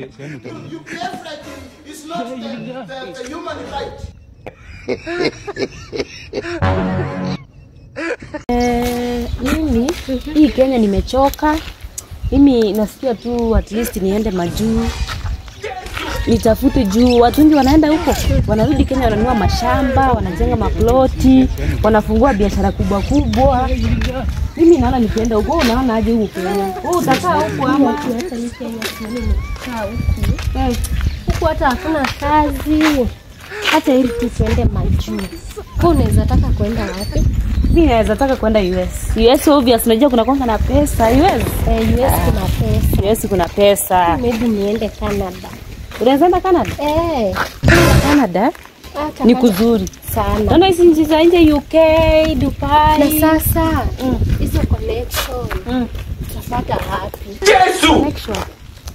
You behave like it's not the human right. Mimi hii Kenya nimechoka. Mimi nasikia tu at least niende majuu. Nitafute juu. Watu wengi wanaenda huko. Wanarudi Kenya wananunua mashamba, wanajenga maploti, wanafungua biashara kubwa kubwa. Mimi naona nikienda huko, naona aje huko Kenya. Wewe utakaa huko ama hata ni Kenya nimekaa huko. Huko hata hakuna kazi. Hata ili tu tuende majuu. Kwa unaweza taka kwenda wapi? Mimi naweza taka kwenda US. US obvious unajua kuna kwanza na pesa. US kuna pesa. US kuna pesa. Maybe niende Canada. Unaweza enda Canada? Canada ni kuzuri sana. Naona hizi nchi za nje UK, Dubai. Na sasa hizo connection tutapata wapi? Yesu!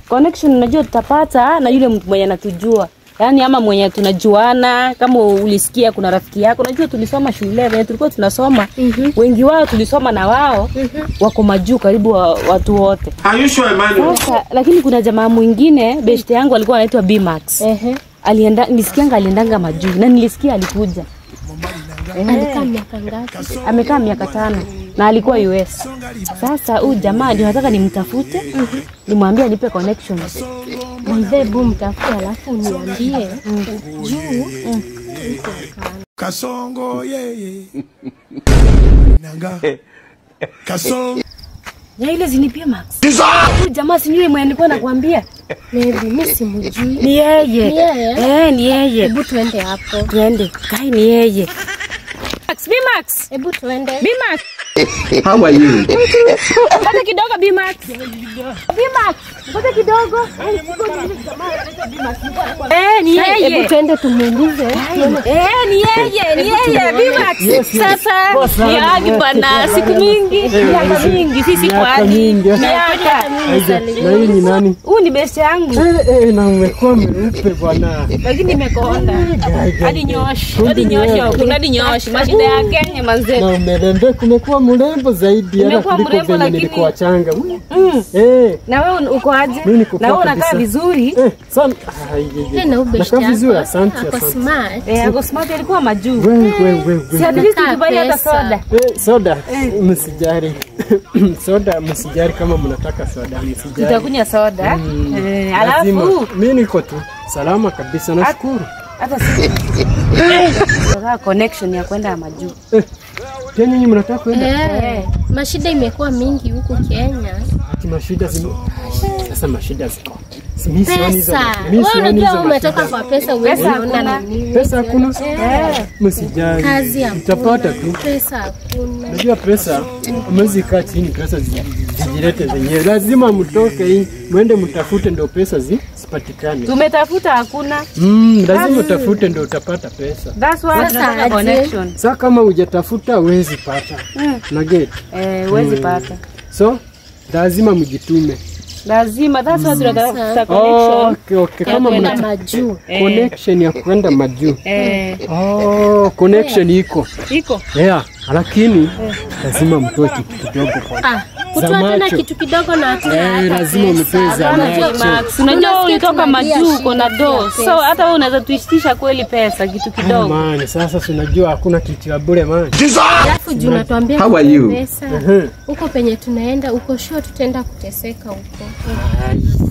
Connection unajua tutapata na yule mtu mwenye anatujua. Yaani ama mwenye tunajuana, kama ulisikia kuna rafiki yako, unajua tulisoma shule wenye tulikuwa tunasoma. Wengi wao tulisoma na wao wako majuu karibu watu wote. Are you sure, Emmanuel? Sasa lakini kuna jamaa mwingine best yangu alikuwa anaitwa Bmax. Alienda nilisikianga aliendanga majuu na nilisikia alikuja. Alikaa miaka ngapi? Amekaa miaka 5 na alikuwa US. Sasa huyu jamaa ndio nataka nimtafute, nimwambie nipe connections. Mzee mtafute alafu niambie juu. Kasongo yeye. Nanga. Kasongo. Ya ile zinipia Max. Huyu jamaa si yule mwenye nilikuwa nakwambia. Mimi simjui. Ni yeye. Ni yeye. Hebu tuende hapo. Tuende. Kai ni yeye. Bmax. Hebu tuende. Bmax. How are you? Ngoja kidogo Bmax. Bmax, ngoja kidogo. Ni yeye. Hebu tuende tumuulize. Ni yeye Bmax. Sasa ni aje bana siku mingi. Miaka mingi sisi kwa miaka. Na hii ni nani? Huyu ni best yangu. Na umekuwa mweupe bwana. Lakini nimekonda. Hadi nyoshi. Mashida ya Kenya manze. Na umerembe kumekuwa mrembo zaidi hata kuliko venye nilikuwa changa. Na wewe uko aje? Na wewe unakaa vizuri? Sana. Na ubeshte yako. Vizuri, asante. Smart. Ako smart alikuwa majuu. Wewe. Si adili tubai hata soda. Soda. Msijari. Soda msijari kama mnataka soda msijari. Tutakunywa soda. Alafu mimi niko tu salama kabisa nashukuru. Hata sisi. Tunataka connection ya kwenda majuu. Tena nyinyi mnataka kwenda? Mashida imekuwa mingi huko Kenya. Mashida sasa mashida ziko. Pesa. Wewe umetoka kwa pesa uweze kuona nini? Pesa hakuna? Msijali. Kazi hakuna. Utapata tu. Pesa hakuna. Unajua pesa mwezi kaa chini pesa zijilete zenyewe. Lazima mtoke hii mwende mtafute ndio pesa zipatikane. Tumetafuta hakuna. Lazima utafute ndio utapata pesa. That's why tunataka connection. Sasa kama hujatafuta huwezi pata. Na get. Huwezi pata. So lazima mjitume. Lazima that's why tunataka connection. Okay. Kama mnataka majuu. Connection ya kwenda majuu. Connection iko. Lakini lazima mtoe kitu kidogo kwanza. Kutoa tena kitu kidogo na hata lazima mtoe za Max. Unajua ulitoka majuu uko na do. So hata wewe unaweza tuishtisha kweli pesa kitu kidogo. Maana sasa unajua hakuna kitu ya bure maana. Alafu juu natuambia how are you? Pesa. Huko penye tunaenda uko sure tutaenda kuteseka huko.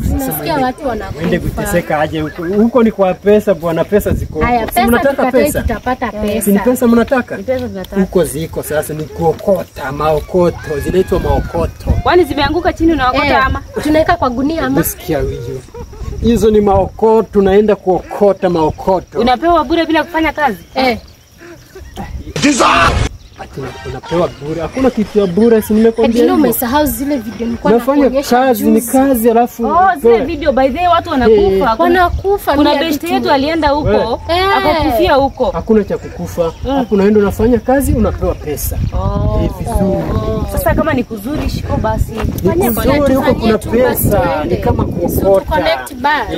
Tunasikia watu wanakufa. Wende kuteseka aje huko? Huko ni kwa pesa bwana, pesa ziko. Si mnataka pesa? Tutapata pesa. Si pesa mnataka? Ni pesa tunataka. Huko ziko sasa ni kuokota, maokoto, zinaitwa maokoto. Kwani zimeanguka chini unaokota ama? Tunaweka kwa gunia ama? Nasikia hiyo. Hizo ni maokoto, tunaenda kuokota maokoto. Unapewa bure bila kufanya kazi? Unapewa bure. Hakuna kitu ya bure, si nimekwambia. Ndio umesahau zile video nilikuwa nafanya kazi juzi. Ni kazi alafu zile video by the way watu wanakufa. Kuna best yetu alienda huko akakufia huko. Hakuna cha kukufa. Unaenda unafanya kazi unapewa pesa. Vizuri. Sasa kama ni kuzuri shiko basi. Fanya vizuri huko kuna pesa. Ni kama kuokota.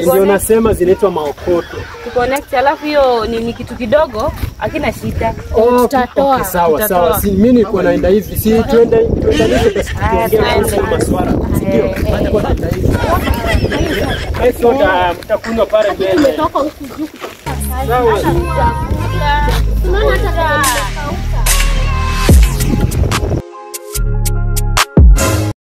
Ndio nasema zinaitwa maokoto. Connect alafu hiyo ni kitu kidogo hakina shida. Tutatoa. Sawa. Si mimi niko naenda hivi. Si tuende basi tuongee kuhusu masuala. Ndio. Hata kwa hivi. Soda mtakunywa pale mbele. Tumetoka huku juu kutafuta kazi. Sawa. Hata tutakuja.